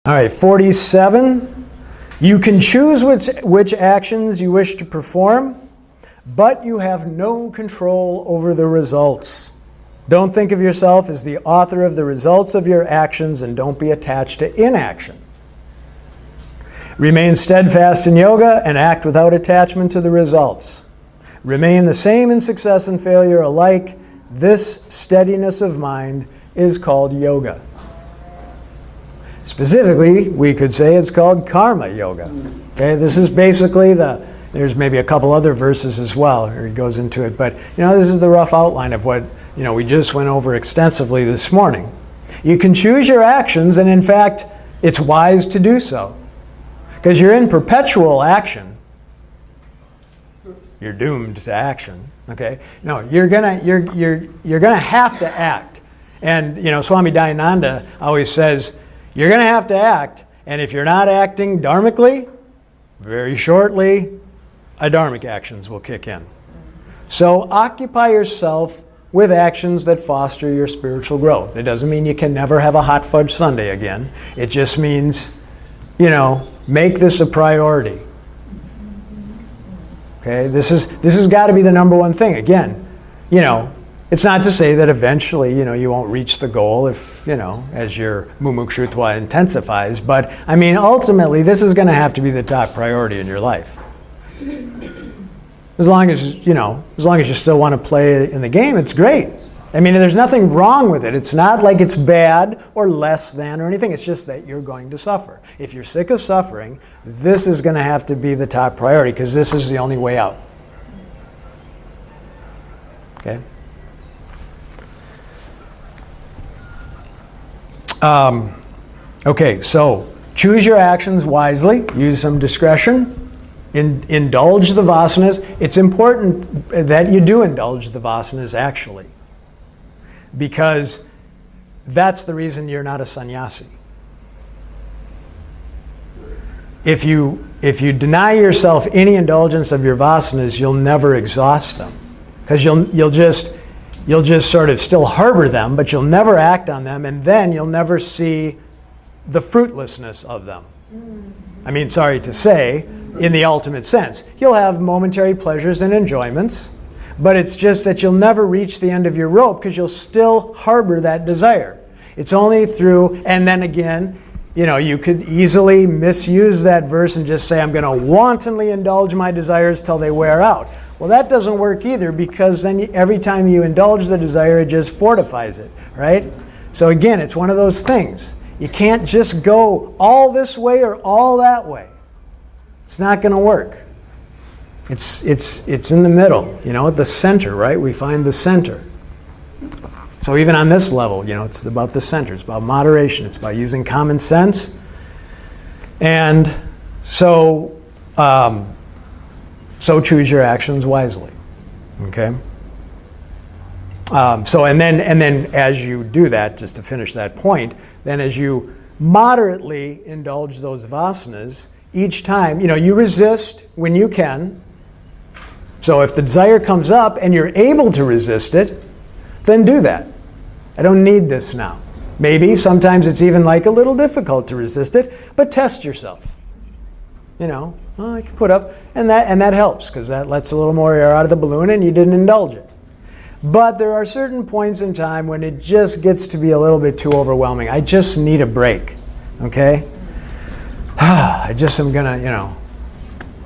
All right, 47. You can choose which actions you wish to perform, but you have no control over the results. Don't think of yourself as the author of the results of your actions, and don't be attached to inaction. Remain steadfast in yoga and act without attachment to the results. Remain the same in success and failure alike. This steadiness of mind is called yoga. Specifically, we could say it's called karma yoga. Okay, this is basically there's maybe a couple other verses as well, or he goes into it, but this is the rough outline of what we just went over extensively this morning. You can choose your actions, and in fact, it's wise to do so. Because you're in perpetual action. You're doomed to action. Okay? No, you're gonna have to act. And Swami Dayananda always says, you're gonna have to act, and if you're not acting dharmically, very shortly, adharmic actions will kick in. So occupy yourself with actions that foster your spiritual growth. It doesn't mean you can never have a hot fudge sundae again. It just means, make this a priority. Okay, this has got to be the number one thing. Again, it's not to say that eventually, you won't reach the goal if, as your mumukshutva intensifies, but I mean, ultimately, this is going to have to be the top priority in your life. As long as you still want to play in the game, it's great. I mean, there's nothing wrong with it. It's not like it's bad or less than or anything. It's just that you're going to suffer. If you're sick of suffering, this is going to have to be the top priority because this is the only way out. Okay? Okay, so choose your actions wisely. Use some discretion. Indulge the vasanas. It's important that you do indulge the vasanas, actually. Because that's the reason you're not a sannyasi. If you deny yourself any indulgence of your vasanas, you'll never exhaust them. Because you'll just sort of still harbor them, but you'll never act on them, and then you'll never see the fruitlessness of them. I mean, sorry to say, in the ultimate sense. You'll have momentary pleasures and enjoyments, but it's just that you'll never reach the end of your rope because you'll still harbor that desire. It's only through, and then again, you could easily misuse that verse and just say, I'm going to wantonly indulge my desires till they wear out. Well, that doesn't work either because then every time you indulge the desire, it just fortifies it, right? So again, it's one of those things. You can't just go all this way or all that way. It's not going to work. It's in the middle, at the center, right? We find the center. So even on this level, it's about the center. It's about moderation. It's about using common sense. And so choose your actions wisely. Okay? And then as you do that, just to finish that point, then as you moderately indulge those vasanas, each time, you resist when you can. So if the desire comes up and you're able to resist it, then do that. I don't need this now. Maybe sometimes it's even like a little difficult to resist it, but test yourself. I can put up, and that helps because that lets a little more air out of the balloon and you didn't indulge it. But there are certain points in time when it just gets to be a little bit too overwhelming. I just need a break, okay? I just am going to,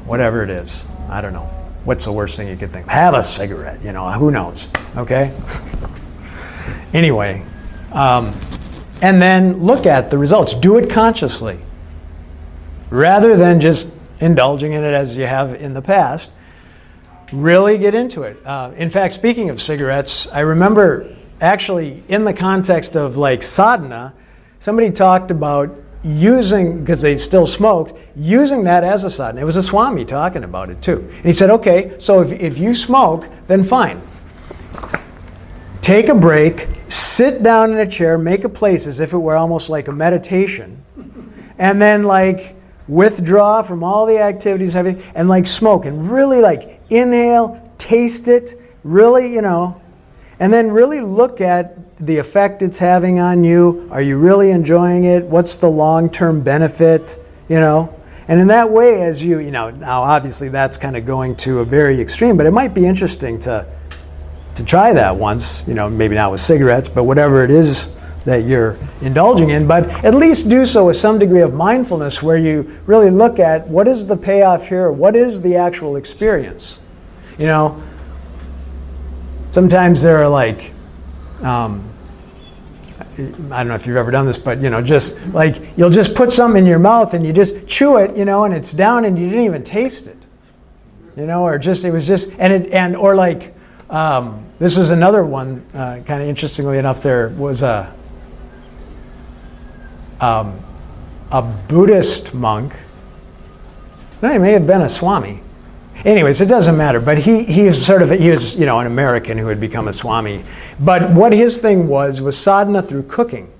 whatever it is. I don't know. What's the worst thing you could think of? Have a cigarette, who knows, okay? Anyway, and then look at the results. Do it consciously. Rather than just indulging in it as you have in the past, really get into it. In fact, speaking of cigarettes, I remember actually in the context of like sadhana, somebody talked about using, because they still smoked, using that as a sadhana. It was a Swami talking about it too. And he said, okay, so if you smoke, then fine. Take a break, sit down in a chair, make a place as if it were almost like a meditation, and then like withdraw from all the activities and everything, and like smoke, and really like inhale, taste it, really, And then really look at the effect it's having on you. Are you really enjoying it? What's the long-term benefit? You know? And in that way, as you know, now obviously that's kind of going to a very extreme, but it might be interesting to try that once, you know, maybe not with cigarettes, but whatever it is that you're indulging in, but at least do so with some degree of mindfulness where you really look at what is the payoff here, what is the actual experience. You know, sometimes there are like, I don't know if you've ever done this, but you know, just like you'll just put something in your mouth and you just chew it, you know, and it's down and you didn't even taste it, you know, or just it was just or like this was another one, kind of interestingly enough. There was a Buddhist monk. No, he may have been a Swami. Anyways, it doesn't matter. But he was you know, an American who had become a Swami. But what his thing was sadhana through cooking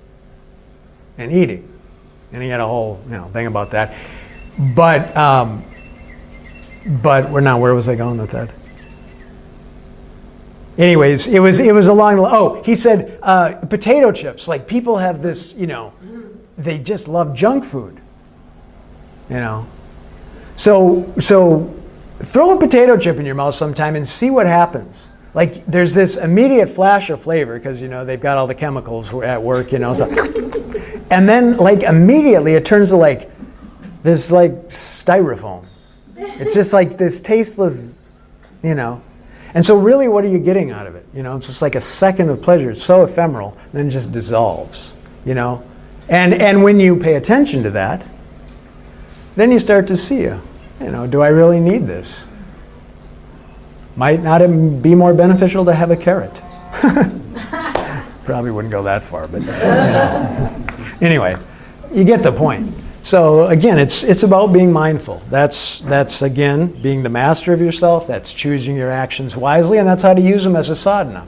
and eating, and he had a whole thing about that. But where was I going with that? Anyways, it was along the he said potato chips. Like people have this, you know, they just love junk food. You know, so throw a potato chip in your mouth sometime and see what happens. Like there's this immediate flash of flavor because, you know, they've got all the chemicals at work, you know. So, and then like immediately it turns to like this like styrofoam. It's just like this tasteless, you know. And so really what are you getting out of it? You know, it's just like a second of pleasure. It's so ephemeral, then it just dissolves, you know. And when you pay attention to that, then you start to see, you know, do I really need this? Might not be more beneficial to have a carrot. Probably wouldn't go that far, but you know. Anyway, you get the point. So again, it's about being mindful. That's again being the master of yourself. That's choosing your actions wisely, and that's how to use them as a sadhana.